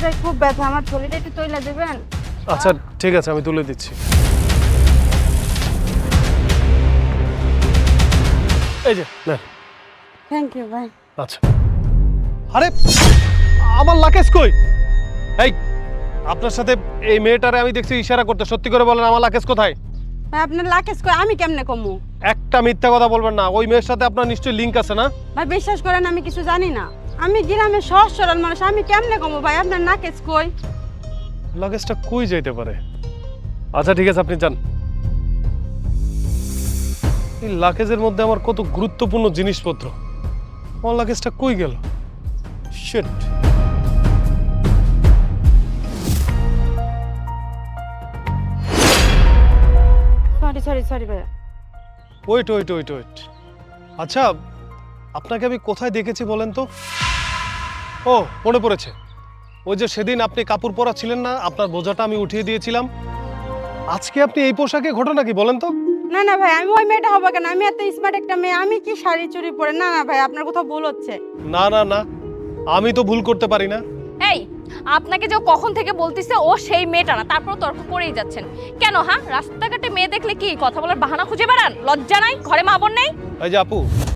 মাথায় খুব ব্যথা, আমার থলিটা একটু তৈলা দেবেন? আচ্ছা ঠিক আছে, আমি তুলে দিচ্ছি। এই যে নেন। থ্যাংক ইউ ভাই। আচ্ছা, আরে আমার লাকেজ কই? এই আপনার সাথে এই মেয়েটারে আমি দেখছি ইশারা করতে, সত্যি করে বলেন আমার লাকেজ কোথায়? ভাই আপনার লাকেজ কই, আমি কেমনে কমু? একটা মিথ্যা কথা বলবেন না। ওই মেয়ের সাথে আপনার নিশ্চয়ই লিংক আছে না? ভাই বিশ্বাস করেন আমি কিছু জানি না, আমি গ্রামে সহজ সরল মানুষ, আমি কেমনে কমু ভাই? আপনার লাকেজ কই? লাগেজটা কই যাইতে পারে? আচ্ছা ঠিক আছে, আপনি যান। এই লাগেজের মধ্যে আমার কত গুরুত্বপূর্ণ জিনিসপত্র, আমার লাগেজটা কই গেল? শিট। সরি সরি সরি ভাই। ওয়েট ওয়েট ওয়েট ওয়েট, আচ্ছা আপনাকে আমি কোথায় দেখেছি বলেন তো? ও মনে পড়েছে, ওই যে সেদিন আপনি কাপড় পরা ছিলেন না, আপনার বোঝাটা আমি উঠিয়ে দিয়েছিলাম। আজকে আপনি এই পোশাকে, ঘটনা কি বলেন তো? না না ভাই, আমি ওই মেয়েটা হবো কেন? আমি এত স্মার্ট একটা মেয়ে, আমি কি শাড়ি চুড়ি পরে? না না ভাই, আপনার কোথাও ভুল হচ্ছে। না না না, আমি তো ভুল করতে পারি না। এই, আপনাকে যে কখন থেকে বলতিছে ও সেই মেয়েটা না, তারপর তর্ক করেই যাচ্ছেন কেন? হ্যাঁ, রাস্তাঘাটে মেয়ে দেখলে কি কথা বলার বাহানা খুঁজে বেড়ান? লজ্জা নাই? ঘরে মা বোন নেই? এই যে আপু,